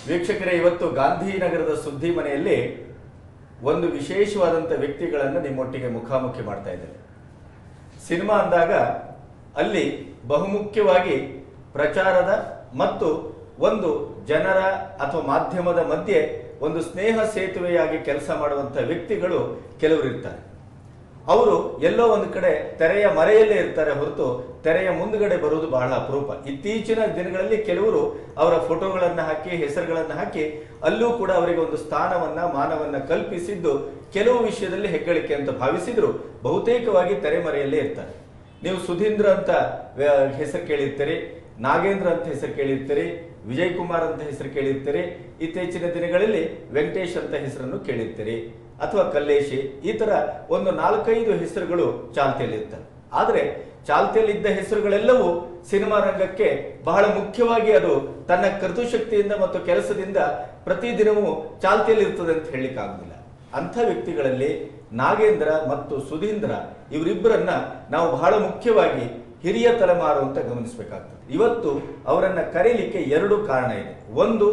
ವೀಕ್ಷಕರೇ, ಇವತ್ತು ಗಾಂಧಿನಗರದ ಸುದ್ದಿ ಮನೆಯಲ್ಲಿ ಒಂದು ವಿಶೇಷವಾದಂಥ ವ್ಯಕ್ತಿಗಳನ್ನು ನಿಮ್ಮೊಟ್ಟಿಗೆ ಮುಖಾಮುಖಿ ಮಾಡ್ತಾ ಇದ್ದೇವೆ. ಸಿನಿಮಾ ಅಂದಾಗ ಅಲ್ಲಿ ಬಹುಮುಖ್ಯವಾಗಿ ಪ್ರಚಾರದ ಮತ್ತು ಒಂದು ಜನರ ಅಥವಾ ಮಾಧ್ಯಮದ ಮಧ್ಯೆ ಒಂದು ಸ್ನೇಹ ಸೇತುವೆಯಾಗಿ ಕೆಲಸ ಮಾಡುವಂಥ ವ್ಯಕ್ತಿಗಳು ಕೆಲವರು ಇರ್ತಾರೆ. ಅವರು ಎಲ್ಲೋ ಒಂದು ಕಡೆ ತೆರೆಯ ಮರೆಯಲ್ಲೇ ಇರ್ತಾರೆ ಹೊರತು ತೆರೆಯ ಮುಂದುಗಡೆ ಬರುವುದು ಬಹಳ ಅಪರೂಪ. ಇತ್ತೀಚಿನ ದಿನಗಳಲ್ಲಿ ಕೆಲವರು ಅವರ ಫೋಟೋಗಳನ್ನು ಹಾಕಿ ಹೆಸರುಗಳನ್ನು ಹಾಕಿ ಅಲ್ಲೂ ಕೂಡ ಅವರಿಗೆ ಒಂದು ಸ್ಥಾನವನ್ನ ಮಾನವನ್ನ ಕಲ್ಪಿಸಿದ್ದು ಕೆಲವು ವಿಷಯದಲ್ಲಿ ಹೆಗ್ಗಳಿಕೆ ಅಂತ ಭಾವಿಸಿದ್ರು ಬಹುತೇಕವಾಗಿ ತೆರೆಮರೆಯಲ್ಲೇ ಇರ್ತಾರೆ. ನೀವು ಸುಧೀಂದ್ರ ಅಂತ ಹೆಸರು ಕೇಳಿರ್ತೀರಿ, ನಾಗೇಂದ್ರ ಅಂತ ಹೆಸರು ಕೇಳಿರ್ತೀರಿ, ವಿಜಯ್ ಕುಮಾರ್ ಅಂತ ಹೆಸರು ಕೇಳಿರ್ತೀರಿ, ಇತ್ತೀಚಿನ ದಿನಗಳಲ್ಲಿ ವೆಂಕಟೇಶ್ ಅಂತ ಹೆಸರನ್ನು ಕೇಳಿರ್ತೀರಿ, ಅಥವಾ ಕಲ್ಲೇಶಿ. ಈ ತರ ಒಂದು 4-5 ಹೆಸರುಗಳು ಚಾಲ್ತಿಯಲ್ಲಿರ್ತವೆ. ಆದರೆ ಚಾಲ್ತಿಯಲ್ಲಿದ್ದ ಹೆಸರುಗಳೆಲ್ಲವೂ ಸಿನಿಮಾ ರಂಗಕ್ಕೆ ಬಹಳ ಮುಖ್ಯವಾಗಿ ಅದು ತನ್ನ ಕರ್ತುಶಕ್ತಿಯಿಂದ ಮತ್ತು ಕೆಲಸದಿಂದ ಪ್ರತಿದಿನವೂ ಚಾಲ್ತಿಯಲ್ಲಿರ್ತದೆ ಅಂತ ಹೇಳಲಿಕ್ಕೆ ಆಗುದಿಲ್ಲ. ಅಂಥ ವ್ಯಕ್ತಿಗಳಲ್ಲಿ ನಾಗೇಂದ್ರ ಮತ್ತು ಸುಧೀಂದ್ರ ಇವರಿಬ್ಬರನ್ನ ನಾವು ಬಹಳ ಮುಖ್ಯವಾಗಿ ಹಿರಿಯ ತಲೆಮಾರು ಅಂತ ಗಮನಿಸಬೇಕಾಗ್ತದೆ. ಇವತ್ತು ಅವರನ್ನ ಕರೀಲಿಕ್ಕೆ 2 ಕಾರಣ ಇದೆ. ಒಂದು,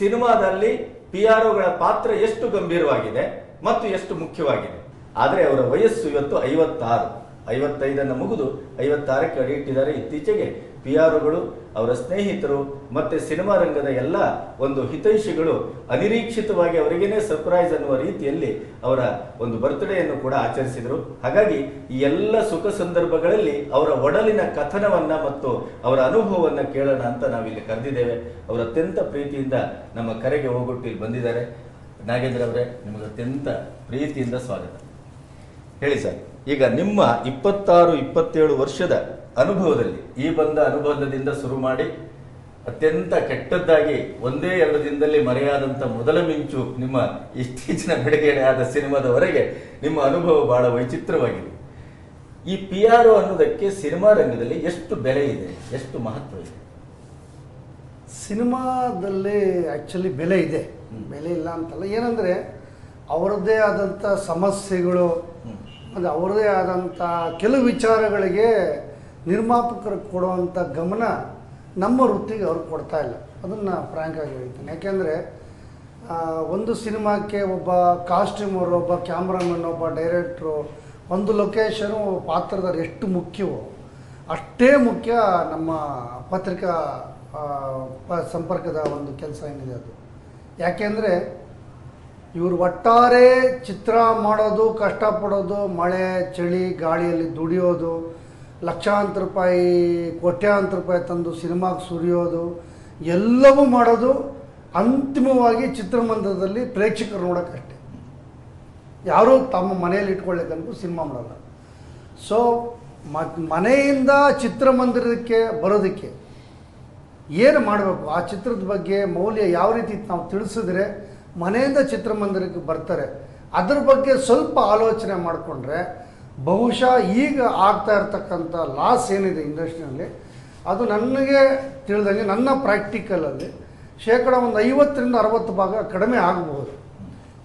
ಸಿನಿಮಾದಲ್ಲಿ PROಗಳ ಪಾತ್ರ ಎಷ್ಟು ಗಂಭೀರವಾಗಿದೆ ಮತ್ತು ಎಷ್ಟು ಮುಖ್ಯವಾಗಿದೆ. ಆದರೆ ಅವರ ವಯಸ್ಸು ಇವತ್ತು 56, 55 ಮುಗಿದು 56ಕ್ಕೆ ಅಡಿ ಇಟ್ಟಿದ್ದಾರೆ. ಇತ್ತೀಚೆಗೆ PROಗಳು, ಅವರ ಸ್ನೇಹಿತರು ಮತ್ತೆ ಸಿನಿಮಾ ರಂಗದ ಎಲ್ಲ ಒಂದು ಹಿತೈಷಿಗಳು ಅನಿರೀಕ್ಷಿತವಾಗಿ ಅವರಿಗೇನೆ ಸರ್ಪ್ರೈಸ್ ಅನ್ನುವ ರೀತಿಯಲ್ಲಿ ಅವರ ಒಂದು ಬರ್ತ್ಡೇಯನ್ನು ಕೂಡ ಆಚರಿಸಿದರು. ಹಾಗಾಗಿ ಈ ಎಲ್ಲ ಸುಖ ಸಂದರ್ಭಗಳಲ್ಲಿ ಅವರ ಒಡಲಿನ ಕಥನವನ್ನ ಮತ್ತು ಅವರ ಅನುಭವವನ್ನ ಕೇಳೋಣ ಅಂತ ನಾವಿಲ್ಲಿ ಕರೆದಿದ್ದೇವೆ. ಅವರು ಅತ್ಯಂತ ಪ್ರೀತಿಯಿಂದ ನಮ್ಮ ಕರೆಗೆ ಹೋಗೊಟ್ಟು ಇಲ್ಲಿ ಬಂದಿದ್ದಾರೆ. ನಾಗೇಂದ್ರ ಅವರೇ, ನಿಮಗೆ ಅತ್ಯಂತ ಪ್ರೀತಿಯಿಂದ ಸ್ವಾಗತ. ಹೇಳಿ ಸರ್, ಈಗ ನಿಮ್ಮ 26-27 ವರ್ಷದ ಅನುಭವದಲ್ಲಿ ಈ ಬಂದ ಅನುಬಂಧದಿಂದ ಶುರು ಮಾಡಿ ಅತ್ಯಂತ ಕೆಟ್ಟದ್ದಾಗಿ 1-2 ದಿನದಲ್ಲಿ ಮರೆಯಾದಂಥ ಮೊದಲ ಮಿಂಚು ನಿಮ್ಮ ಇತ್ತೀಚಿನ ಬಿಡುಗಡೆ ಆದ ಸಿನಿಮಾದವರೆಗೆ ನಿಮ್ಮ ಅನುಭವ ಬಹಳ ವೈಚಿತ್ರವಾಗಿದೆ. ಈ PRO ಅನ್ನೋದಕ್ಕೆ ಸಿನಿಮಾ ರಂಗದಲ್ಲಿ ಎಷ್ಟು ಬೆಲೆ ಇದೆ, ಎಷ್ಟು ಮಹತ್ವ ಇದೆ? ಸಿನಿಮಾದಲ್ಲಿ ಆ್ಯಕ್ಚುಲಿ ಬೆಲೆ ಇದೆ, ಬೆಲೆ ಇಲ್ಲ ಅಂತಲ್ಲ. ಏನಂದರೆ ಅವರದ್ದೇ ಆದಂಥ ಸಮಸ್ಯೆಗಳು ಮತ್ತು ಅವರದೇ ಆದಂಥ ಕೆಲವು ವಿಚಾರಗಳಿಗೆ ನಿರ್ಮಾಪಕರು ಕೊಡುವಂಥ ಗಮನ ನಮ್ಮ ವೃತ್ತಿಗೆ ಅವ್ರು ಕೊಡ್ತಾ ಇಲ್ಲ. ಅದನ್ನು ಫ್ರ್ಯಾಂಕಾಗಿ ಹೇಳ್ತೀನಿ. ಯಾಕೆಂದರೆ ಒಂದು ಸಿನಿಮಾಕ್ಕೆ ಒಬ್ಬ ಕಾಸ್ಟ್ಯೂಮರು, ಒಬ್ಬ ಕ್ಯಾಮ್ರಾಮನ್, ಒಬ್ಬ ಡೈರೆಕ್ಟ್ರು, ಒಂದು ಲೊಕೇಶನು, ಪಾತ್ರಧಾರ ಎಷ್ಟು ಮುಖ್ಯವೋ ಅಷ್ಟೇ ಮುಖ್ಯ ನಮ್ಮ ಪತ್ರಿಕಾ ಸಂಪರ್ಕದ ಒಂದು ಕೆಲಸ ಏನಿದೆ ಅದು. ಯಾಕೆಂದರೆ ಇವರು ಒಟ್ಟಾರೆ ಚಿತ್ರ ಮಾಡೋದು, ಕಷ್ಟಪಡೋದು, ಮಳೆ ಚಳಿ ಗಾಳಿಯಲ್ಲಿ ದುಡಿಯೋದು, ಲಕ್ಷಾಂತರ ರೂಪಾಯಿ ಕೋಟ್ಯಾಂತರ ರೂಪಾಯಿ ತಂದು ಸಿನಿಮಾಗೆ ಸುರಿಯೋದು, ಎಲ್ಲವೂ ಮಾಡೋದು ಅಂತಿಮವಾಗಿ ಚಿತ್ರಮಂದಿರದಲ್ಲಿ ಪ್ರೇಕ್ಷಕರು ನೋಡೋಕ್ಕಷ್ಟೇ. ಯಾರೂ ತಮ್ಮ ಮನೆಯಲ್ಲಿ ಇಟ್ಕೊಳ್ಳಿಕ್ಕಂತೂ ಸಿನಿಮಾ ಮಾಡೋಲ್ಲ. ಸೊ ಮನೆಯಿಂದ ಚಿತ್ರಮಂದಿರಕ್ಕೆ ಬರೋದಕ್ಕೆ ಏನು ಮಾಡಬೇಕು, ಆ ಚಿತ್ರದ ಬಗ್ಗೆ ಮೌಲ್ಯ ಯಾವ ರೀತಿ ನಾವು ತಿಳಿಸಿದ್ರೆ ಮನೆಯಿಂದ ಚಿತ್ರಮಂದಿರಕ್ಕೆ ಬರ್ತಾರೆ, ಅದ್ರ ಬಗ್ಗೆ ಸ್ವಲ್ಪ ಆಲೋಚನೆ ಮಾಡಿಕೊಂಡ್ರೆ ಬಹುಶಃ ಈಗ ಆಗ್ತಾ ಇರ್ತಕ್ಕಂಥ ಲಾಸ್ ಏನಿದೆ ಇಂಡಸ್ಟ್ರಿಯಲ್ಲಿ, ಅದು ನನಗೆ ತಿಳಿದಂಗೆ ನನ್ನ ಪ್ರಾಕ್ಟಿಕಲಲ್ಲಿ ಶೇಕಡ ಒಂದು 50-60% ಕಡಿಮೆ ಆಗಬಹುದು.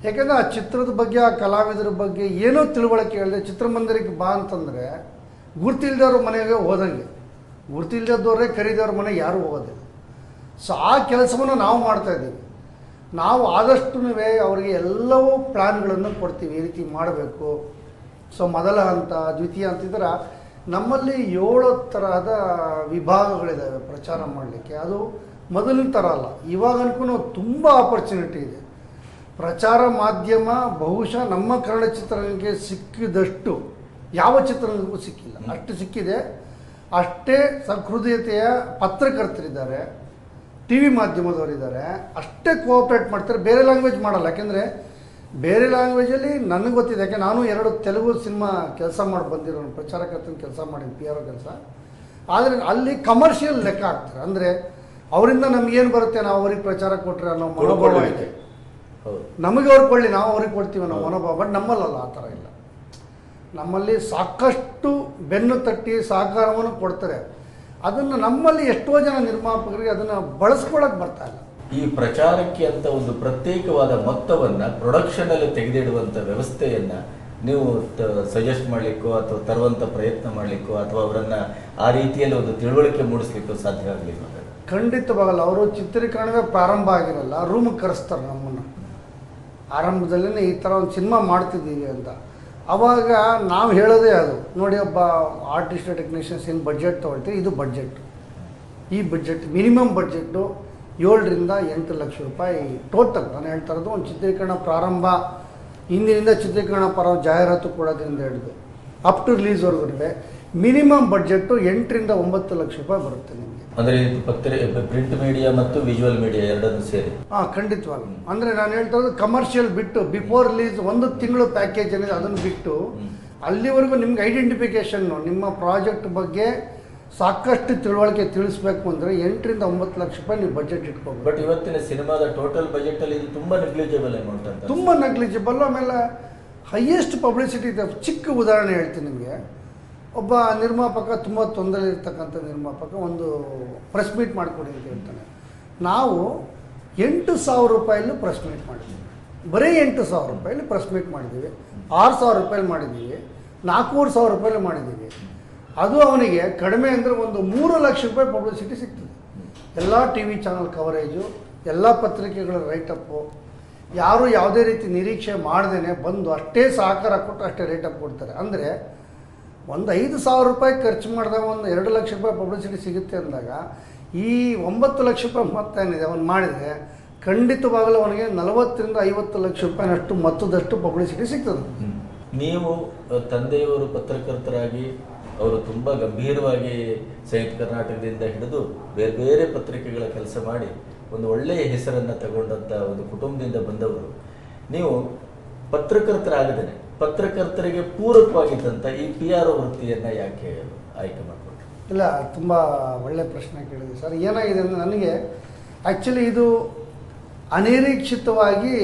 ಯಾಕೆಂದರೆ ಆ ಚಿತ್ರದ ಬಗ್ಗೆ, ಆ ಕಲಾವಿದರ ಬಗ್ಗೆ ಏನೋ ತಿಳುವಳಿಕೆ ಹೇಳಿದೆ ಚಿತ್ರಮಂದಿರಕ್ಕೆ ಬಾ ಅಂತಂದರೆ ಗುರ್ತಿಲ್ದವ್ರ ಮನೆಗೆ ಹೋದಂಗೆ, ಗುರ್ತಿಲ್ದವ್ರೇ ಕರೀದವ್ರ ಮನೆಗೆ ಯಾರೂ ಹೋಗೋದಿಲ್ಲ. ಸೊ ಆ ಕೆಲಸವನ್ನು ನಾವು ಮಾಡ್ತಾಯಿದ್ದೀವಿ. ನಾವು ಆದಷ್ಟು ಅವರಿಗೆ ಎಲ್ಲವೂ ಪ್ಲ್ಯಾನ್ಗಳನ್ನು ಕೊಡ್ತೀವಿ, ಈ ರೀತಿ ಮಾಡಬೇಕು. ಸೊ ಮೊದಲ ಹಂತ, ದ್ವಿತೀಯ ಅಂತಿದ್ರೆ ನಮ್ಮಲ್ಲಿ 7 ತರಹದ ವಿಭಾಗಗಳಿದ್ದಾವೆ ಪ್ರಚಾರ ಮಾಡಲಿಕ್ಕೆ. ಅದು ಮೊದಲಿನ ಥರ ಅಲ್ಲ, ಇವಾಗನ್ಕೂ ತುಂಬ ಆಪರ್ಚುನಿಟಿ ಇದೆ. ಪ್ರಚಾರ ಮಾಧ್ಯಮ ಬಹುಶಃ ನಮ್ಮ ಕನ್ನಡ ಚಿತ್ರರಂಗಕ್ಕೆ ಸಿಕ್ಕಿದಷ್ಟು ಯಾವ ಚಿತ್ರರಂಗಕ್ಕೂ ಸಿಕ್ಕಿಲ್ಲ. ಅಷ್ಟು ಸಿಕ್ಕಿದೆ. ಅಷ್ಟೇ ಸಹೃದಯತೆಯ ಪತ್ರಕರ್ತರಿದ್ದಾರೆ, TV ಮಾಧ್ಯಮದವರಿದ್ದಾರೆ, ಅಷ್ಟೇ ಕೋಆಪ್ರೇಟ್ ಮಾಡ್ತಾರೆ. ಬೇರೆ ಲ್ಯಾಂಗ್ವೇಜ್ ಮಾಡಲ್ಲ. ಯಾಕೆಂದರೆ ಬೇರೆ ಲ್ಯಾಂಗ್ವೇಜಲ್ಲಿ ನನಗೆ ಗೊತ್ತಿದೆ. ಯಾಕೆ ನಾನು 2 ತೆಲುಗು ಸಿನಿಮಾ ಕೆಲಸ ಮಾಡಿ ಬಂದಿರೋನು, ಪ್ರಚಾರಕರ್ತನ ಕೆಲಸ ಮಾಡಿದ PRO ಕೆಲಸ. ಆದರೆ ಅಲ್ಲಿ ಕಮರ್ಷಿಯಲ್ ಲೆಕ್ಕ ಹಾಕ್ತಾರೆ. ಅಂದರೆ ಅವರಿಂದ ನಮಗೇನು ಬರುತ್ತೆ, ನಾವು ಅವ್ರಿಗೆ ಪ್ರಚಾರ ಕೊಟ್ಟರೆ ಅನ್ನೋ ಮನೋಭಾವ ಇದೆ. ನಮಗೆ ಅವ್ರು ಕೊಳ್ಳಿ, ನಾವು ಅವ್ರಿಗೆ ಕೊಡ್ತೀವಿ ಅನ್ನೋ ಮನೋಭಾವ. ಬಟ್ ನಮ್ಮಲ್ಲಲ್ಲ, ಆ ಥರ ಇಲ್ಲ. ನಮ್ಮಲ್ಲಿ ಸಾಕಷ್ಟು ಬೆನ್ನು ತಟ್ಟಿ ಸಹಕಾರವನ್ನು ಕೊಡ್ತಾರೆ. ಅದನ್ನು ನಮ್ಮಲ್ಲಿ ಎಷ್ಟೋ ಜನ ನಿರ್ಮಾಪಕರಿಗೆ ಅದನ್ನು ಬಳಸ್ಕೊಳ್ಳೋಕೆ ಬರ್ತಾ ಇಲ್ಲ. ಈ ಪ್ರಚಾರಕ್ಕೆ ಅಂತ ಒಂದು ಪ್ರತ್ಯೇಕವಾದ ಮೊತ್ತವನ್ನ ಪ್ರೊಡಕ್ಷನ್ ಅಲ್ಲಿ ತೆಗೆದಿಡುವಂತ ವ್ಯವಸ್ಥೆಯನ್ನ ನೀವು ಸಜೆಸ್ಟ್ ಮಾಡಲಿಕ್ಕೋ ಅಥವಾ ತರುವಂಥ ಪ್ರಯತ್ನ ಮಾಡಲಿಕ್ಕೋ ಅಥವಾ ಅವರನ್ನು ಆ ರೀತಿಯಲ್ಲಿ ಒಂದು ತಿಳುವಳಿಕೆ ಮೂಡಿಸ್ಲಿಕ್ಕೋ ಸಾಧ್ಯ ಆಗಲಿಲ್ಲ? ಖಂಡಿತವಾಗಲ್ಲ. ಅವರು ಚಿತ್ರೀಕರಣವೇ ಪ್ರಾರಂಭ ಆಗಿರಲ್ಲ, ರೂಮಿಗೆ ಕರೆಸ್ತಾರೆ ನಮ್ಮನ್ನು. ಆರಂಭದಲ್ಲೇ ಈ ಥರ ಒಂದು ಸಿನಿಮಾ ಮಾಡ್ತಿದ್ದೀವಿ ಅಂತ. ಆವಾಗ ನಾವು ಹೇಳೋದೇ ಅದು, ನೋಡಿ ಒಬ್ಬ ಆರ್ಟಿಸ್ಟ್ ಟೆಕ್ನಿಷಿಯನ್ಸ್ ಏನು ಬಡ್ಜೆಟ್ ತೊಗೊಳ್ತೀವಿ, ಇದು ಬಡ್ಜೆಟ್. ಈ ಬಡ್ಜೆಟ್ ಮಿನಿಮಮ್ ಬಡ್ಜೆಟ್ಟು 7 ರಿಂದ 8 ಲಕ್ಷ ರೂಪಾಯಿ ಟೋಟಲ್. ನಾನು ಹೇಳ್ತಾ ಇರೋದು ಒಂದು ಚಿತ್ರೀಕರಣ ಪ್ರಾರಂಭ, ಇಂದಿನಿಂದ ಚಿತ್ರೀಕರಣ ಪ್ರಾರಂಭ, ಜಾಹೀರಾತು ಕೊಡೋದ್ರಿಂದ ಹಿಡಿದು ಅಪ್ ಟು ರಿಲೀಸ್ವರೆಗೂ ಮಿನಿಮಮ್ ಬಡ್ಜೆಟ್ಟು 8 ರಿಂದ 9 ಲಕ್ಷ ರೂಪಾಯಿ ಬರುತ್ತೆ ನಿಮಗೆ. ಅಂದರೆ ಪ್ರಿಂಟ್ ಮೀಡಿಯಾ ಮತ್ತು ವಿಜುವಲ್ ಮೀಡಿಯಾ ಎರಡನ್ನೂ ಸೇರಿ? ಹಾಂ, ಖಂಡಿತವಾಗಿ. ಅಂದರೆ ನಾನು ಹೇಳ್ತಾ ಇರೋದು ಕಮರ್ಷಿಯಲ್ ಬಿಟ್ಟು, ಬಿಫೋರ್ ರಿಲೀಸ್ 1 ತಿಂಗಳು ಪ್ಯಾಕೇಜ್ ಏನಿದೆ ಅದನ್ನು ಬಿಟ್ಟು ಅಲ್ಲಿವರೆಗೂ ನಿಮ್ಗೆ ಐಡೆಂಟಿಫಿಕೇಷನ್ನು, ನಿಮ್ಮ ಪ್ರಾಜೆಕ್ಟ್ ಬಗ್ಗೆ ಸಾಕಷ್ಟು ತಿಳುವಳಿಕೆ ತಿಳಿಸ್ಬೇಕು ಅಂದರೆ 8 ರಿಂದ 9 ಲಕ್ಷ ರೂಪಾಯಿ ನೀವು ಬಜೆಟ್ ಇಟ್ಕೋಬೇಕು. ಬಟ್ ಇವತ್ತಿನ ಸಿನಿಮಾದ ಟೋಟಲ್ ಬಜೆಟಲ್ಲಿ ಇದು ತುಂಬ ನೆಗ್ಲಿಜಿಬಲ್ ಅಮೌಂಟ್ ಅಂತ. ತುಂಬ ನೆಗ್ಲಿಜಿಬಲ್. ಆಮೇಲೆ ಹೈಯೆಸ್ಟ್ ಪಬ್ಲಿಸಿಟಿ ಇದೆ. ಚಿಕ್ಕ ಉದಾಹರಣೆ ಹೇಳ್ತೀನಿ ನಿಮಗೆ. ಒಬ್ಬ ನಿರ್ಮಾಪಕ, ತುಂಬ ತೊಂದರೆ ಇರ್ತಕ್ಕಂಥ ನಿರ್ಮಾಪಕ ಒಂದು ಪ್ರೆಸ್ ಮೀಟ್ ಮಾಡಿಕೊಡಿ ಅಂತ ಹೇಳ್ತಾನೆ. ನಾವು 8,000 ರೂಪಾಯಿಲೂ ಪ್ರೆಸ್ ಮೀಟ್ ಮಾಡಿದ್ದೀವಿ. ಬರೀ 8,000 ರೂಪಾಯಿಲಿ ಪ್ರೆಸ್ ಮೀಟ್ ಮಾಡಿದ್ದೀವಿ. 6,000 ರೂಪಾಯಿಲಿ ಮಾಡಿದ್ದೀವಿ. 4,000 ರೂಪಾಯಿಲಿ ಮಾಡಿದ್ದೀವಿ. ಅದು ಅವನಿಗೆ ಕಡಿಮೆ ಅಂದರೆ ಒಂದು 3 ಲಕ್ಷ ರೂಪಾಯಿ ಪಬ್ಲಿಸಿಟಿ ಸಿಗ್ತದೆ. ಎಲ್ಲ ಟಿ ವಿ ಚಾನಲ್ ಕವರೇಜು, ಎಲ್ಲ ಪತ್ರಿಕೆಗಳ ರೈಟಪ್ಪು, ಯಾರು ಯಾವುದೇ ರೀತಿ ನಿರೀಕ್ಷೆ ಮಾಡ್ದೇ ಬಂದು ಅಷ್ಟೇ ಸಹಕಾರ ಕೊಟ್ಟು ಅಷ್ಟೇ ರೇಟಪ್ ಕೊಡ್ತಾರೆ. ಅಂದರೆ ಒಂದು 5,000 ರೂಪಾಯಿ ಖರ್ಚು ಮಾಡಿದಾಗ ಒಂದು 2 ಲಕ್ಷ ರೂಪಾಯಿ ಪಬ್ಲಿಸಿಟಿ ಸಿಗುತ್ತೆ ಅಂದಾಗ ಈ 9 ಲಕ್ಷ ರೂಪಾಯಿ ಮೊತ್ತ ಏನಿದೆ ಅವನು ಮಾಡಿದರೆ ಖಂಡಿತವಾಗಲೂ ಅವನಿಗೆ 40 ರಿಂದ 50 ಲಕ್ಷ ರೂಪಾಯಿನಷ್ಟು ಮೊತ್ತದಷ್ಟು ಪಬ್ಲಿಸಿಟಿ ಸಿಗ್ತದೆ. ನೀವು ತಂದೆಯವರು ಪತ್ರಕರ್ತರಾಗಿ ಅವರು ತುಂಬ ಗಂಭೀರವಾಗಿ ಸಂಯುಕ್ತ ಕರ್ನಾಟಕದಿಂದ ಹಿಡಿದು ಬೇರೆ ಬೇರೆ ಪತ್ರಿಕೆಗಳ ಕೆಲಸ ಮಾಡಿ ಒಂದು ಒಳ್ಳೆಯ ಹೆಸರನ್ನು ತಗೊಂಡಂಥ ಒಂದು ಕುಟುಂಬದಿಂದ ಬಂದವರು, ನೀವು ಪತ್ರಕರ್ತರಾಗದೇನೆ ಪತ್ರಕರ್ತರಿಗೆ ಪೂರಕವಾಗಿದ್ದಂಥ ಈ PR ವೃತ್ತಿಯನ್ನು ಯಾಕೆ ಆಯ್ಕೆ ಮಾಡಿಕೊಂಡ್ರು? ಇಲ್ಲ, ತುಂಬ ಒಳ್ಳೆಯ ಪ್ರಶ್ನೆ ಕೇಳಿದೆ ಸರ್. ಏನಾಗಿದೆ ಅಂದರೆ ನನಗೆ ಆ್ಯಕ್ಚುಲಿ ಇದು ಅನಿರೀಕ್ಷಿತವಾಗಿ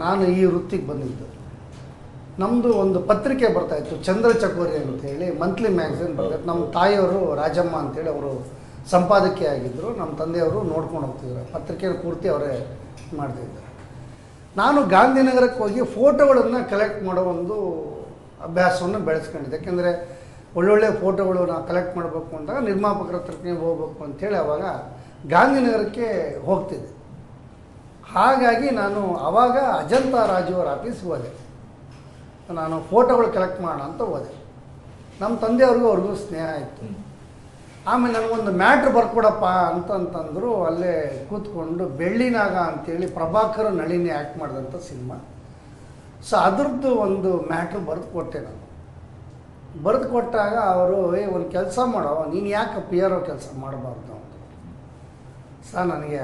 ನಾನು ಈ ವೃತ್ತಿಗೆ ಬಂದಿದ್ದು. ನಮ್ಮದು ಒಂದು ಪತ್ರಿಕೆ ಬರ್ತಾಯಿತ್ತು, ಚಂದ್ರ ಚಕೋರಿ ಅಂತೇಳಿ ಮಂತ್ಲಿ ಮ್ಯಾಗ್ಝಿನ್ ಬರ್ತಾಯಿತ್ತು. ನಮ್ಮ ತಾಯಿಯವರು ರಾಜಮ್ಮ ಅಂತೇಳಿ ಅವರು ಸಂಪಾದಕಿ ಆಗಿದ್ದರು. ನಮ್ಮ ತಂದೆಯವರು ನೋಡ್ಕೊಂಡು ಹೋಗ್ತಿದ್ರು. ಪತ್ರಿಕೆ ಪೂರ್ತಿ ಅವರೇ ಮಾಡ್ತಿದ್ದಾರೆ. ನಾನು ಗಾಂಧಿನಗರಕ್ಕೆ ಹೋಗಿ ಫೋಟೋಗಳನ್ನು ಕಲೆಕ್ಟ್ ಮಾಡೋ ಒಂದು ಅಭ್ಯಾಸವನ್ನು ಬೆಳೆಸ್ಕೊಂಡಿದ್ದೆ. ಯಾಕೆಂದರೆ ಒಳ್ಳೊಳ್ಳೆ ಫೋಟೋಗಳು ನಾವು ಕಲೆಕ್ಟ್ ಮಾಡಬೇಕು ಅಂದಾಗ ನಿರ್ಮಾಪಕರ ಹತ್ರಕ್ಕೆ ಹೋಗ್ಬೇಕು ಅಂಥೇಳಿ ಆವಾಗ ಗಾಂಧಿನಗರಕ್ಕೆ ಹೋಗ್ತಿದ್ದೆ. ಹಾಗಾಗಿ ನಾನು ಆವಾಗ ಅಜಂತಾ ರಾಜು ಅವರ ಆಫೀಸ್ಗೆ ಹೋದೆ. ನಾನು ಫೋಟೋಗಳು ಕಲೆಕ್ಟ್ ಮಾಡೋಣ ಅಂತ ಹೋದೆ. ನಮ್ಮ ತಂದೆಯವ್ರಿಗೂ ಅವ್ರಿಗೂ ಸ್ನೇಹ ಇತ್ತು. ಆಮೇಲೆ ನನಗೊಂದು ಮ್ಯಾಟ್ರ್ ಬರ್ಕೊಡಪ್ಪ ಅಂತಂತಂದರು. ಅಲ್ಲೇ ಕೂತ್ಕೊಂಡು ಬೆಳ್ಳಿನಾಗ ಅಂತೇಳಿ ಪ್ರಭಾಕರ್ ನಳಿನಿ ಆ್ಯಕ್ಟ್ ಮಾಡಿದಂಥ ಸಿನಿಮಾ. ಸೊ ಅದ್ರದ್ದು ಒಂದು ಮ್ಯಾಟ್ರ್ ಬರೆದು ಕೊಟ್ಟೆ ನಾನು. ಬರೆದು ಕೊಟ್ಟಾಗ ಅವರು ಒಂದು ಕೆಲಸ ಮಾಡೋ, ನೀನು ಯಾಕೆ PR ಕೆಲಸ ಮಾಡಬಾರ್ದು ಅಂತ. ಸರ್ ನನಗೆ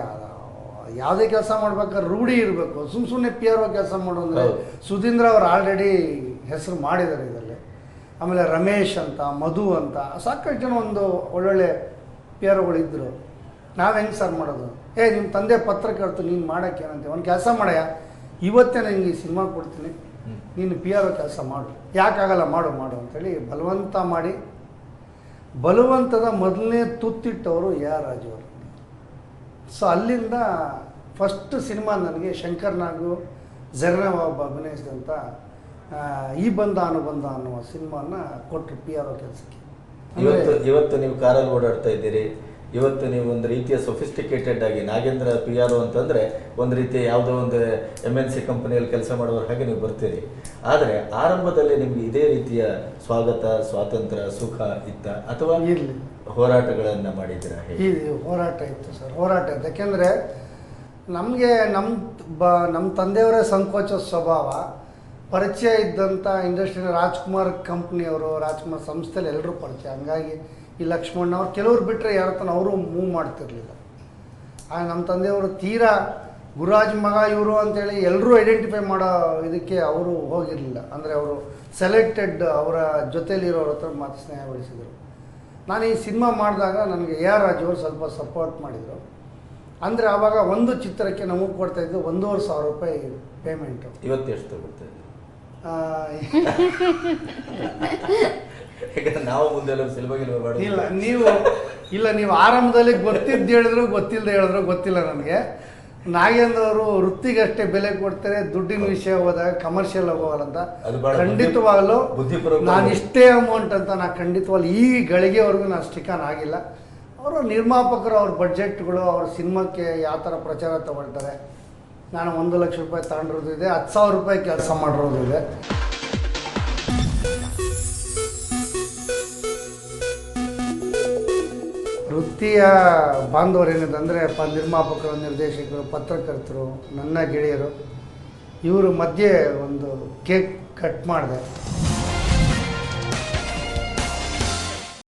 ಯಾವುದೇ ಕೆಲಸ ಮಾಡ್ಬೇಕಾದ್ರೆ ರೂಢಿ ಇರಬೇಕು. ಸುಮ್ಮನೆ PR ಕೆಲಸ ಮಾಡೋ ಅಂದರೆ ಸುಧೀಂದ್ರ ಅವರು ಆಲ್ರೆಡಿ ಹೆಸರು ಮಾಡಿದ್ದಾರೆ ಇದರಲ್ಲಿ. ಆಮೇಲೆ ರಮೇಶ್ ಅಂತ, ಮಧು ಅಂತ ಸಾಕಷ್ಟು ಜನ ಒಂದು ಒಳ್ಳೊಳ್ಳೆ PR ಇದ್ದರು. ನಾವು ಹೆಂಗೆ ಸರ್ ಮಾಡೋದು? ನಿಮ್ಮ ತಂದೆ ಪತ್ರಕರ್ತ, ನೀನು ಮಾಡೋಕ್ಕೆ ಏನಂತೆ, ಒಂದು ಕೆಲಸ ಮಾಡಯ್ಯ, ಇವತ್ತೇ ನನಗೆ ಈ ಸಿನಿಮಾ ಕೊಡ್ತೀನಿ, ನೀನು PR ಕೆಲಸ ಮಾಡು. ಯಾಕಾಗಲ್ಲ, ಮಾಡು ಮಾಡು ಅಂತೇಳಿ ಬಲವಂತ ಮಾಡಿ, ಬಲವಂತದ ಮೊದಲನೇ ತುತ್ತಿಟ್ಟವರು AR ರಾಜು ಅವರು. ಸೊ ಅಲ್ಲಿಂದ ಫಸ್ಟ್ ಸಿನಿಮಾ ನನಗೆ ಶಂಕರ್ ನಾಗು, ಜರ್ನಾ ಬಾಬು ಅಭಿನಯಿಸಿದಂಥ ಈ ಬಂದ ಅನುಬಂಧ ಅನ್ನುವ ಸಿನಿಮಾನ ಕೊಟ್ಟರು PR ಕೆಲಸಕ್ಕೆ. ಇವತ್ತು ನೀವು ಕಾರಲ್ಲಿ ಓಡಾಡ್ತಾ ಇದ್ದೀರಿ. ಇವತ್ತು ನೀವು ಒಂದು ರೀತಿಯ ಸೊಫಿಸ್ಟಿಕೇಟೆಡ್ ಆಗಿ ನಾಗೇಂದ್ರ PR ಅಂತಂದರೆ ಒಂದು ರೀತಿಯ ಯಾವುದೋ ಒಂದು MNC ಕಂಪನಿಯಲ್ಲಿ ಕೆಲಸ ಮಾಡುವ ಹಾಗೆ ನೀವು ಬರ್ತೀರಿ. ಆದರೆ ಆರಂಭದಲ್ಲಿ ನಿಮಗೆ ಇದೇ ರೀತಿಯ ಸ್ವಾಗತ, ಸ್ವಾತಂತ್ರ್ಯ, ಸುಖ ಇತ್ತ ಅಥವಾ ಇರಲಿ ಹೋರಾಟಗಳನ್ನು ಮಾಡಿದ್ದೀರಾ? ಇದು ಹೋರಾಟ ಇತ್ತು ಸರ್, ಹೋರಾಟ ಇತ್ತು. ಯಾಕೆಂದರೆ ನಮಗೆ ನಮ್ಮ ತಂದೆಯವರೇ ಸಂಕೋಚ ಸ್ವಭಾವ. ಪರಿಚಯ ಇದ್ದಂಥ ಇಂಡಸ್ಟ್ರಿಯಲ್ಲಿ ರಾಜ್ಕುಮಾರ್ ಕಂಪ್ನಿಯವರು, ರಾಜ್ಕುಮಾರ್ ಸಂಸ್ಥೆಯಲ್ಲಿ ಎಲ್ಲರೂ ಪರಿಚಯ. ಹಂಗಾಗಿ ಈ ಲಕ್ಷ್ಮಣ್ಣ ಅವ್ರು ಕೆಲವ್ರು ಬಿಟ್ಟರೆ ಯಾರ ತನ ಅವರು ಮೂವ್ ಮಾಡ್ತಿರ್ಲಿಲ್ಲ. ಆಗ ನಮ್ಮ ತಂದೆಯವರು ತೀರಾ ಗುರುರಾಜ್ ಮಗ ಇವರು ಅಂತೇಳಿ ಎಲ್ಲರೂ ಐಡೆಂಟಿಫೈ ಮಾಡೋ ಇದಕ್ಕೆ ಅವರು ಹೋಗಿರಲಿಲ್ಲ. ಅಂದರೆ ಅವರು ಸೆಲೆಕ್ಟೆಡ್ ಅವರ ಜೊತೆಯಲ್ಲಿರೋರ ಹತ್ರ ಮಾತು ಸ್ನೇಹ ಬೆಳೆಸಿದರು. ನಾನು ಈ ಸಿನಿಮಾ ಮಾಡಿದಾಗ ನನಗೆ AR ರಾಜು ಅವರು ಸ್ವಲ್ಪ ಸಪೋರ್ಟ್ ಮಾಡಿದರು. ಅಂದರೆ ಆವಾಗ ಒಂದು ಚಿತ್ರಕ್ಕೆ ನಮಗೆ ಕೊಡ್ತಾಯಿದ್ದು 1,500 ರೂಪಾಯಿ ಪೇಮೆಂಟು. ಇವತ್ತು ಎಷ್ಟು ತಗೊಳ್ತಾ ನಾವು ಮುಂದೆ ಇಲ್ಲ ನೀವು ಆರಂಭದಲ್ಲಿ ಗೊತ್ತಿದ್ದು ಹೇಳಿದ್ರು ಗೊತ್ತಿಲ್ಲದೆ ಹೇಳಿದ್ರು ಗೊತ್ತಿಲ್ಲ ನನಗೆ. ನಾಗೇಂದ್ರ ಅವರು ವೃತ್ತಿಗಷ್ಟೇ ಬೆಲೆ ಕೊಡ್ತಾರೆ, ದುಡ್ಡಿನ ವಿಷಯ ಹೋದಾಗ ಕಮರ್ಷಿಯಲ್ ಹೋಗಲ್ಲ ಅಂತ. ಖಂಡಿತವಾಗಲೂ ನಾನು ಇಷ್ಟೇ ಅಮೌಂಟ್ ಅಂತ ನಾನು ಖಂಡಿತವಾಗ್ಲೂ ಈ ಗಳಿಗೆವರೆಗೂ ನಾನು ಸ್ಟಿಕಾನ್ ಆಗಿಲ್ಲ. ಅವರು ನಿರ್ಮಾಪಕರು ಅವ್ರ ಬಡ್ಜೆಟ್ಗಳು ಅವ್ರ ಸಿನಿಮಾಕ್ಕೆ ಯಾವ ಥರ ಪ್ರಚಾರ ತಗೊಳ್ತಾರೆ. ನಾನು 1 ಲಕ್ಷ ರೂಪಾಯಿ ತಗೊಂಡಿರೋದು ಇದೆ, 10,000 ರೂಪಾಯಿ ಕೆಲಸ ಮಾಡಿರೋದು ಇದೆ. ವೃತ್ತಿಯ ಬಾಂಧವರು ಏನಿದೆ ಅಂದರೆ ನಿರ್ಮಾಪಕರು, ನಿರ್ದೇಶಕರು, ಪತ್ರಕರ್ತರು, ನನ್ನ ಗೆಳೆಯರು, ಇವರು ಮಧ್ಯೆ ಒಂದು ಕೇಕ್ ಕಟ್ ಮಾಡಿದೆ.